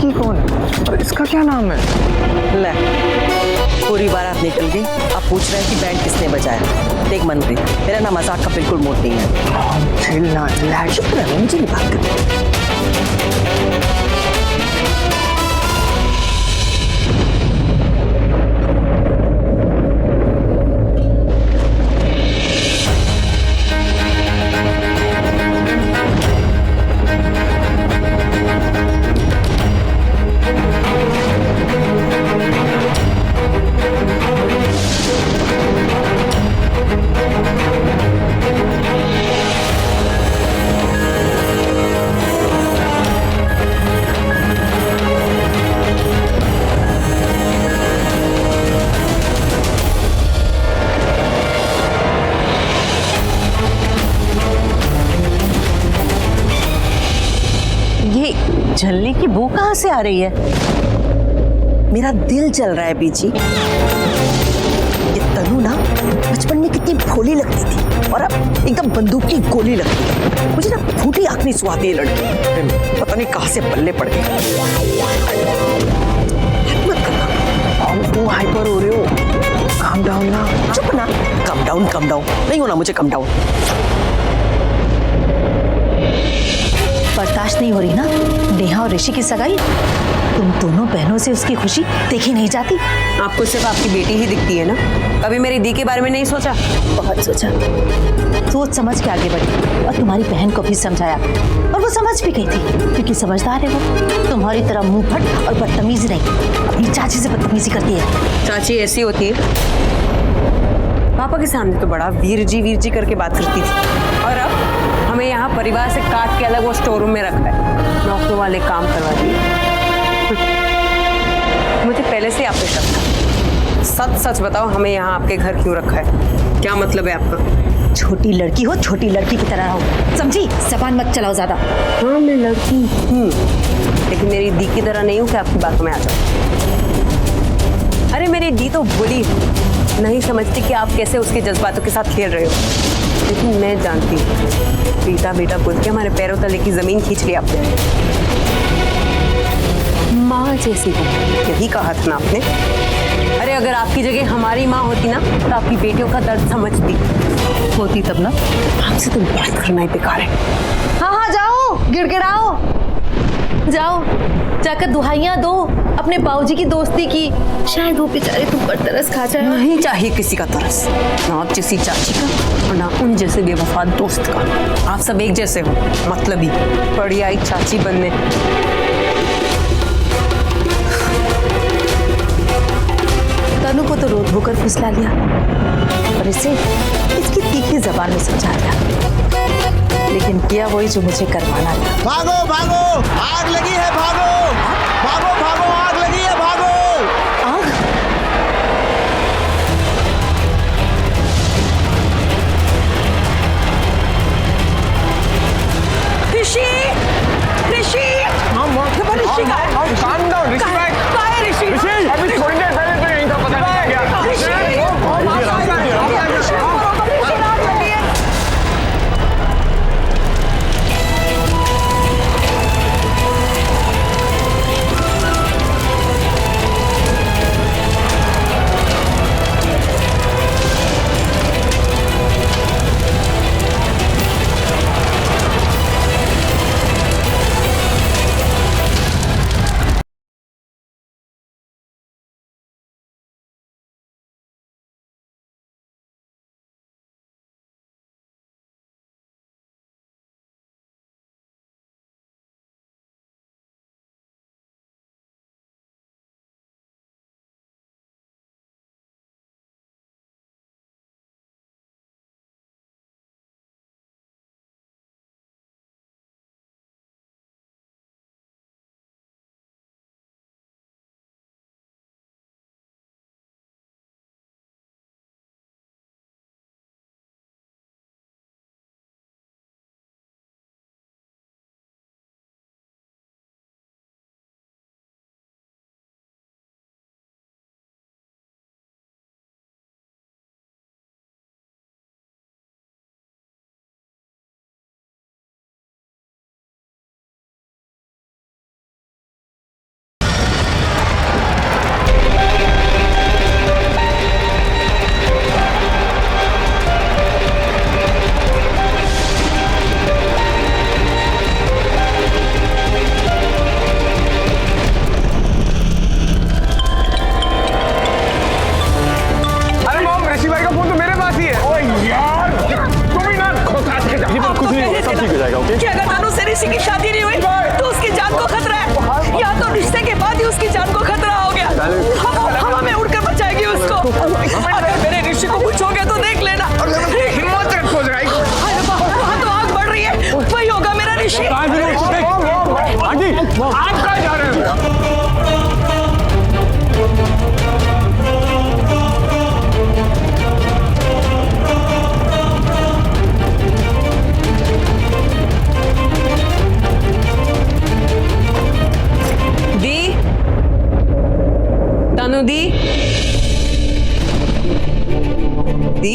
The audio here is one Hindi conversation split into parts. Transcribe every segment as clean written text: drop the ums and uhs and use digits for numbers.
लड़की कौन है और इसका क्या नाम है? ले, पूरी बारात निकल गई, अब पूछ रहे हैं कि बैंड किसने बजाया। देख मनप्रीत, मेरा ना मजाक का बिल्कुल मूड नहीं है। चिल्ला चिल्ला चुप रह, मुझे नहीं बात करनी। झल्ली की बू कहाँ से आ रही है? मेरा दिल चल रहा है बीजी। ये तनु ना बचपन में कितनी भोली लगती थी और अब एकदम बंदूक की गोली लगती है। मुझे ना फूटी आंख नहीं सुहाती है लड़की, पता नहीं कहाँ से पल्ले पड़ गई। मत करना, तुम हाइपर हो रहे हो। काम डाउन ना। चुप ना। कम डाउन नहीं होना मुझे कम डाउन। बर्दाश्त नहीं हो रही ना नेहा और ऋषि की सगाई। तुम दोनों बहनों से उसकी खुशी देखी नहीं जाती। आपको सिर्फ आपकी बेटी ही दिखती है ना, कभी मेरी दी के बारे में नहीं सोचा? बहुत सोचा, सोच समझ के आगे बढ़ी और तुम्हारी बहन को भी समझाया और वो समझ भी गई थी क्योंकि समझदार है वो। तुम्हारी तरह मुंह फट और बदतमीजी नहीं, अपनी चाची से बदतमीजी करती है। चाची ऐसी होती है, पापा के सामने तो बड़ा वीर जी करके बात करती थी और अब हमें यहाँ परिवार से काट के अलग वो स्टोर रूम में रखा है, नौकरों वाले काम करवा दिए। मुझे पहले से आप पे शक था। सच बताओ, हमें यहाँ आपके घर क्यों रखा है? क्या मतलब है आपका? छोटी लड़की हो, छोटी लड़की की तरह रहो, समझी? जबान मत चलाओ ज्यादा। हाँ मैं लड़की हूँ, लेकिन मेरी दी की तरह नहीं हूँ कि आपकी बातों में आ जाओ। अरे मेरी दी तो बुरी नहीं समझती कि आप कैसे उसके जज्बातों के साथ खेल रहे हो, लेकिन मैं जानती हूँ। बेटा बेटा बोल के हमारे पैरों तले की जमीन खींच ली आपने। माँ जैसी हो, यही कहा था ना आपने। अरे अगर आपकी जगह हमारी माँ होती ना तो आपकी बेटियों का दर्द समझती होती तब ना। आपसे तो बात करना ही बेकार है। हाँ जाओ, गिड़गिड़ाओ, जाओ जाकर दुहाइयाँ दो अपने बाबूजी की दोस्ती की। शायद वो बेचारे तुम पर तरस खा जाए। नहीं चाहिए किसी का तरस, ना आप जैसी चाची का और ना उन जैसे बेवफा दोस्त का। आप सब एक जैसे हो, मतलब ही बड़ी आई चाची बनने। तनु को तो रो धोकर फुसला लिया और इसे इसकी तीखी जबान में समझा दिया, लेकिन किया वही जो मुझे करवाना था। भागो भागो, आग लगी है, भागो भागो भागो, आग लगी है, भागो। आग? ऋषि, ऋषि, ऋषि का काम डाउन। ऋषि भाई, ऋषि अभी थोड़ी देर पहले तो यहीं था, पता नहीं क्या। को खतरा है, या तो रिश्ते के बाद ही उसकी जान को खतरा हो गया। हवा में उड़कर बचाएगी उसको। अगर मेरे ऋषि को कुछ हो गया तो देख लेना। हिम्मत रखो जरा। वहाँ तो आग बढ़ रही है, वही होगा मेरा ऋषि। आंटी, आप कहाँ जा रहे हो? दी, तनु दी, दी,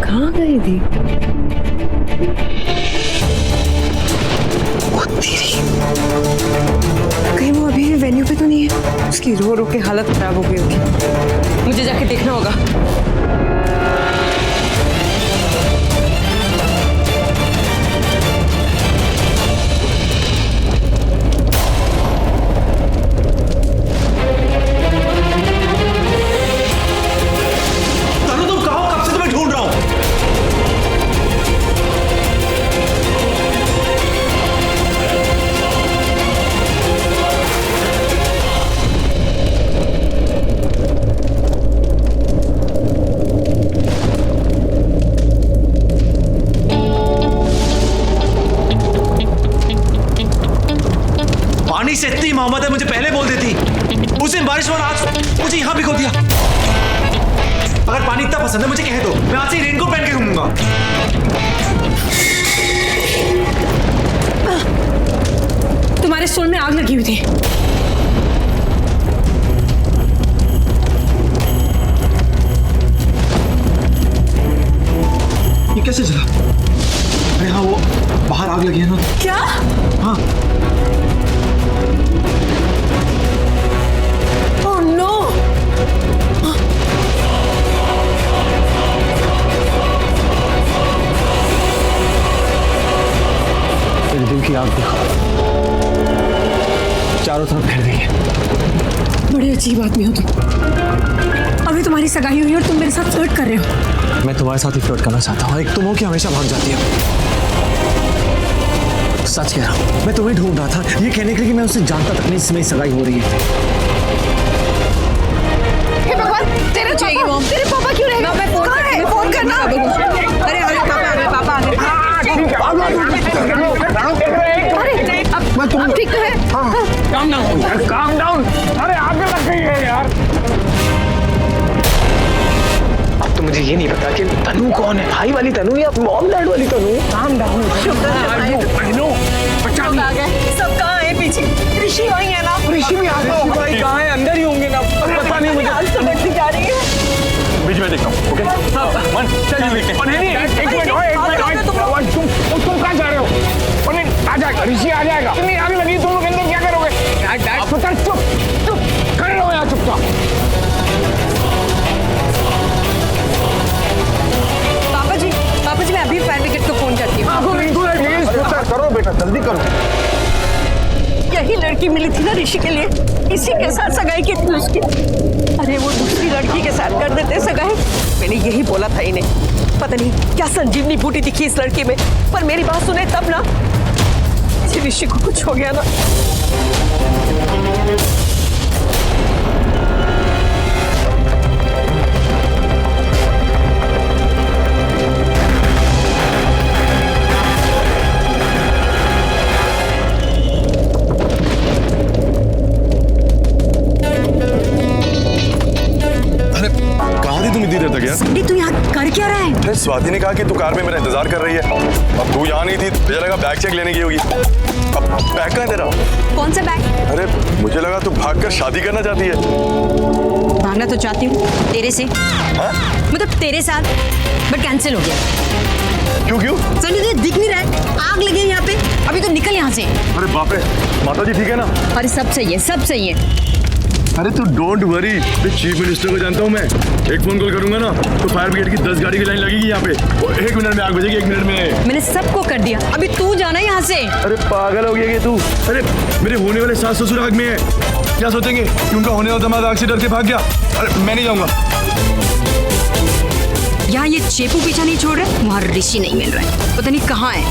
कहाँ गई दी? कहीं वो अभी वेन्यू पे तो नहीं है? उसकी रो रो के हालत खराब हो गई होगी, मुझे जाके देखना होगा। तनु तुम कहाँ हो? कब से तुम्हें ढूंढ रहा हूँ। पानी से इतनी मोहब्बत है, मुझे पहले बोल देती। उस दिन बारिश वाला आज मुझे यहाँ भिगो दिया। अगर पानी इतना पसंद है मुझे कह दो, मैं आज से रेनकोट पहन के घूमूंगा। तुम्हारे स्टोर में आग लगी हुई थी। ये कैसे चला? अरे हाँ, वो बाहर आग लगी है ना। क्या? हाँ, ओह नो! मेरे दिल की आग देखो, चारों तरफ फैल गई है। बड़े अजीब आदमी हो तुम। अभी तुम्हारी सगाई हुई और तुम मेरे साथ फ्लर्ट कर रहे हो। मैं तुम्हारे साथ ही फ्लर्ट करना चाहता हूँ। एक तुम हो कि हमेशा भाग जाती हो। सच कह रहा हूँ, मैं तुम्हें ढूंढ रहा था, ये कहने के लिए कि मैं उससे जानता तक नहीं, इसमें मेरी सगाई हो रही है। हे भगवान, तेरे पापा क्यों रह गए? कहाँ है? फोन करना। अरे अरे पापा आ गए। अरे अब ठीक तो है? Calm down. अरे आग लग गई है यार। अब तो मुझे ये नहीं पता कि तनु कौन है, भाई वाली तनु या मॉम डैड वाली तनु। Calm down. आ गए। सब कहाँ है पीछे? ऋषि वही है ना? ऋषि भी आ गए। भाई कहाँ है? अंदर ही होंगे ना। पता नहीं मुझे। आज तो बढ़ती जा रही है। बीच में देखता हूँ। ओके मन चल नहीं एक मिनट तुम कहाँ जा रहे हो? आ जाएगा ऋषि, आ जाएगा। नहीं आग लगी, तुम लोग अंदर क्या करोगे? चुप चुप कर रहे हो यार, चुपचाप। पापा जी मैं अभी फायर ब्रिगेड को फोन करती हूँ। करो बेटा, जल्दी करो। यही लड़की मिली थी ना ऋषि के लिए, इसी के साथ सगाई की थी उसकी। अरे वो दूसरी लड़की के साथ कर देते सगाई। मैंने यही बोला था इन्हें। पता नहीं क्या संजीवनी बूटी दिखी इस लड़की में, पर मेरी बात सुने तब ना, ऋषि को कुछ हो गया ना। तू यहाँ कर क्या रहा है? स्वाति ने कहा कि तू कार में मेरा इंतजार कर रही है। अब तू यहाँ नहीं थी, मुझे लगा बैग चेक लेने की होगी। अब बैग कहाँ है तेरा? कौन सा बैग? अरे मुझे लगा तू भागकर शादी करना चाहती है। भागना तो चाहती हूँ तेरे से। हाँ? मतलब तेरे साथ, बट कैंसिल हो गया। क्यों क्यों? सनी तुझे दिख नहीं रहा है? आग लगी है यहाँ पे, अभी तो निकल यहाँ से। अरे बाप रे, माता जी ठीक है ना? अरे सब सही है, सब सही है। अरे तू डोंट वरी, मैं चीफ मिनिस्टर को जानता हूँ। मैं एक फोन कॉल करूंगा ना तो फायर ब्रिगेड की 10 गाड़ी की लाइन लगेगी यहाँ पे। 1 मिनट में आग बजेगी, 1 मिनट में। मैंने सबको कर दिया, अभी तू जाना यहाँ से। अरे पागल हो गया क्या तू? अरे मेरे होने वाले सास ससुर आग में है, क्या सोचेंगे कि उनका होने वाला दामाद आग से डर के भाग गया? अरे मैं नहीं जाऊंगा। यहाँ ये चेपू पीछा नहीं छोड़ रहे, वहाँ ऋषि नहीं मिल रहा है, पता नहीं कहाँ है।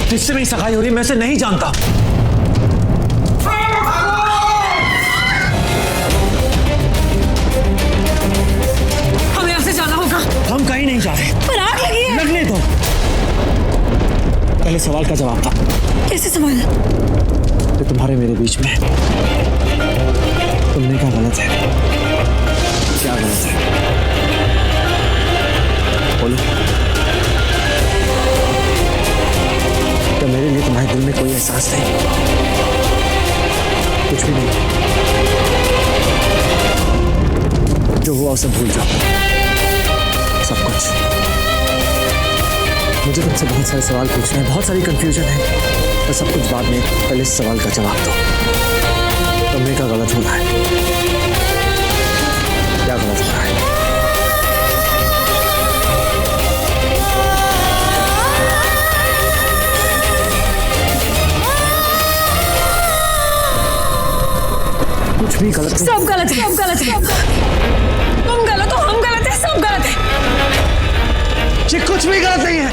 जिससे मेरी सगाई हो रही है मैं उसे नहीं जानता। हमें यहाँ से जाना होगा। हम कहीं नहीं जा रहे। पर आग लगी है। लगने दो। पहले सवाल का जवाब था। कैसे सवाल? तो तुम्हारे मेरे बीच में तुमने क्या गलत है? क्या गलत है? बोलो। क्या मेरे लिए तुम्हारे दिल में कोई एहसास नहीं? कुछ भी नहीं? जो हुआ उसे भूल जाओ, सब कुछ। मुझे तुमसे बहुत सारे सवाल पूछने हैं, बहुत सारी कंफ्यूजन है, पर सब कुछ बाद में। पहले इस सवाल का जवाब दो। तुमने क्या गलत हो रहा है? क्या गलत हो रहा है? कुछ भी गलत नहीं। सब गलत है, सब गलत है। तुम गलत हो, हम गलत है, सब गलत है। ये कुछ भी गलत नहीं है।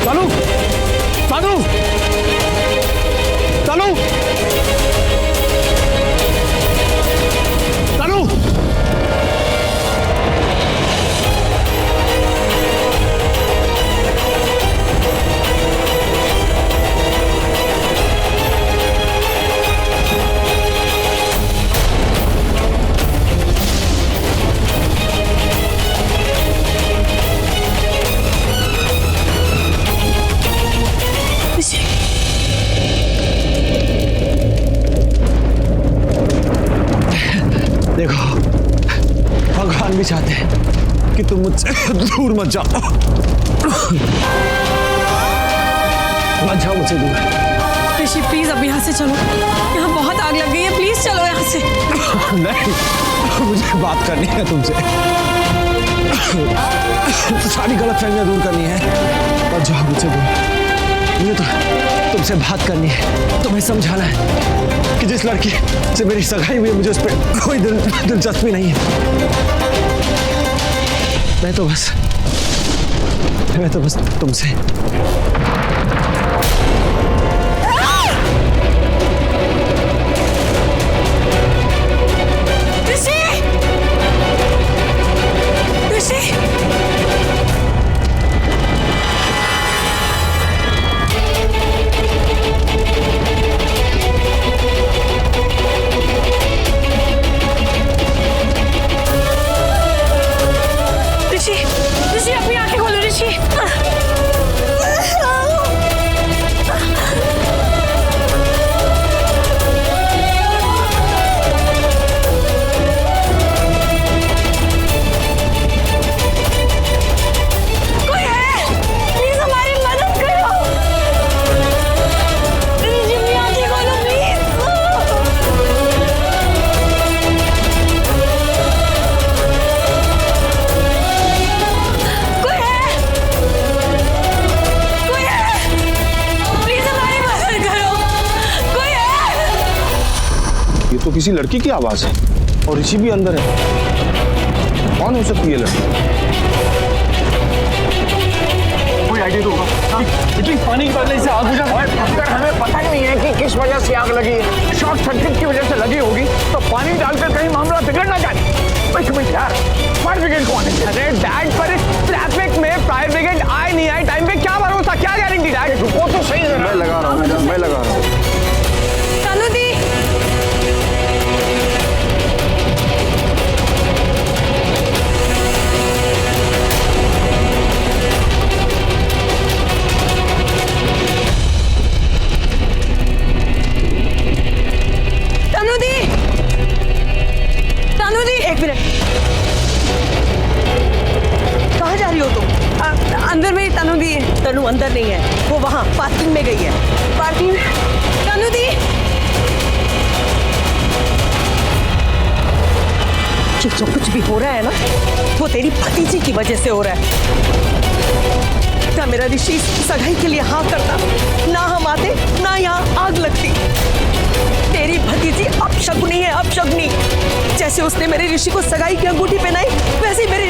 चालू चालू चालू चालू। देखो, भगवान भी चाहते हैं कि तुम मुझसे दूर मत जाओ। मत जाओ मुझसे दूर। ऋषि प्लीज अब यहाँ से चलो, यहाँ बहुत आग लग गई है, प्लीज चलो यहाँ से। नहीं, मुझे बात करनी है तुमसे। सारी गलतफहमियां दूर करनी है। मत जाओ मुझसे दूर। मुझे तो तुमसे बात करनी है, तुम्हें समझाना है कि जिस लड़की से मेरी सगाई हुई है मुझे उस पर कोई दिलचस्पी नहीं है। मैं तो बस तुमसे ऋषि अपनी आंखें खोलो ऋषि। कोई है? प्लीज हमारी मदद करो। ऋषि अपनी आंखें खोलो प्लीज। ये तो किसी लड़की की आवाज है और ऋषि भी अंदर है। कौन हो सकती है लड़की? कोई आइडिया तो होगा। इतनी पानी की बदले से आग बुझा। अगर हमें पता ही नहीं है कि किस वजह से आग लगी है, शॉर्ट सर्किट की वजह से लगी होगी, तो पानी डालकर कहीं मामला बिगड़ ना जाए। एक मिनट यार, फायर ब्रिगेड कौन है? अरे डैड, पर इस ट्रैफिक में फायर ब्रिगेड आए नहीं आए टाइम पे क्या भरोसा, क्या गारंटी डैड? वो तो सही है। मैं लगा रहा हूँ, मैं लगा रहा हूँ। तनु दी, एक मिनट, कहाँ जा रही हो तुम? अंदर मेरी तनु दी है। तनु अंदर नहीं है, वो वहाँ पार्किंग में गई है। पार्किंग? तनु दी, ये जो कुछ भी हो रहा है ना, वो तेरी भतीजी की वजह से हो रहा है। क्या मेरा ऋषि सगाई के लिए हाँ करता, ना हम आते, ना यहाँ आग लगती। तेरी भतीजी अपशकुनी है, अपशकुनी। जैसे उसने मेरे ऋषि को सगाई की अंगूठी पहनाई, वैसे ही मेरे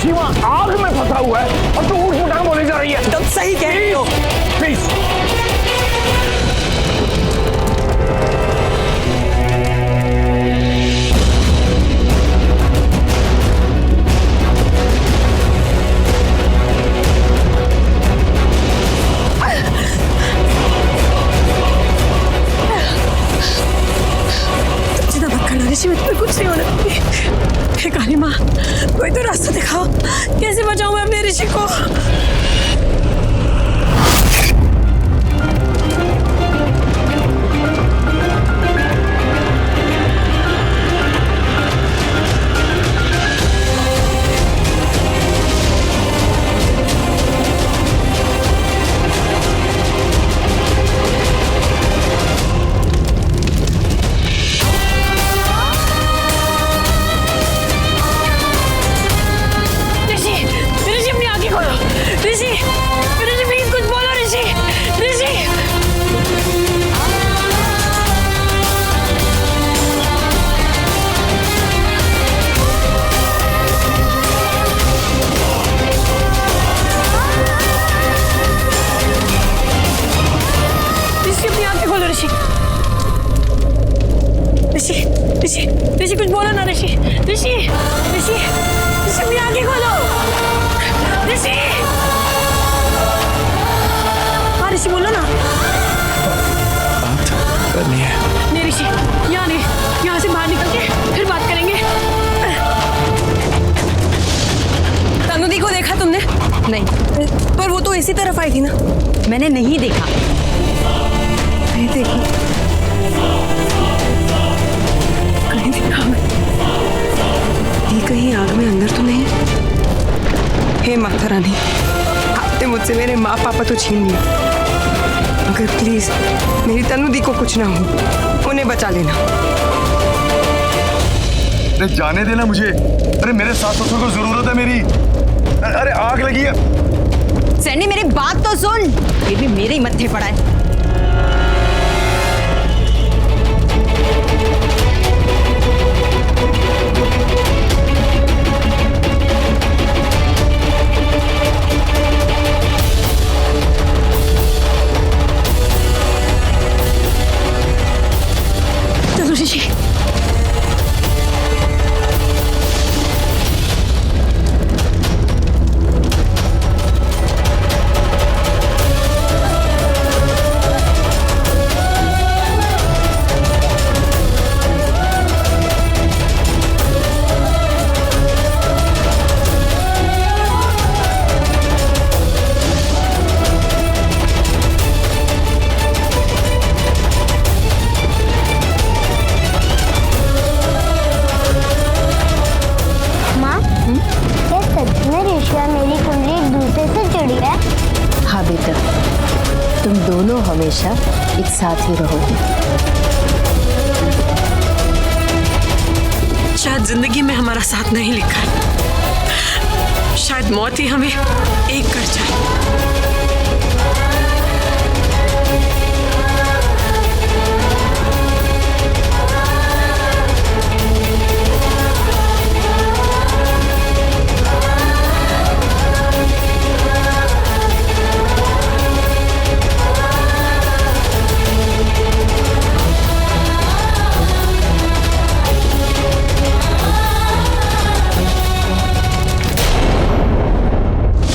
ऋषि वहाँ आग में फंसा हुआ है और तू ऊट पुटांग बोले जा रही है। तुम सही कह रही हो। प्लीज चिंता मत करना ऋषि, मैं तुम्हें कुछ नहीं होने दूंगी। हे काली माँ, कोई तो रास्ता दिखाओ, कैसे बचाऊं मैं अपने ऋषि को। ऋषि अपनी आंखें खोलो। ऋषि प्लीज कुछ बोलो। ऋषि अपनी आंखें खोलो। ऋषि कुछ बोलो ना। ऋषि अपनी आंखें खोलो। ऋषि बोलो ना। बात करनी है। नहीं ऋषि, यहाँ नहीं, यहाँ से बाहर निकल के फिर बात करेंगे। तनुदी को देखा तुमने? नहीं, पर वो तो इसी तरफ आई थी ना। मैंने नहीं देखा। नहीं देखी, कहीं देखा मैं। ये कहीं आग में अंदर तो नहीं? हे माता रानी, आपने मुझसे मेरे माँ पापा तो छीन लिए, मगर प्लीज मेरी तनुदी को कुछ ना हो, उन्हें बचा लेना। अरे जाने देना मुझे। अरे मेरे सास ससुर को जरूरत है मेरी। अरे आग लगी है। सैनी मेरी बात तो सुन, ये भी मेरे ही मत्थे पड़ा है। चलो ऋषि। हाँ बेटा, तुम दोनों हमेशा एक साथ ही रहोगे। शायद जिंदगी में हमारा साथ नहीं लिखा है, शायद मौत ही हमें एक कर जाए।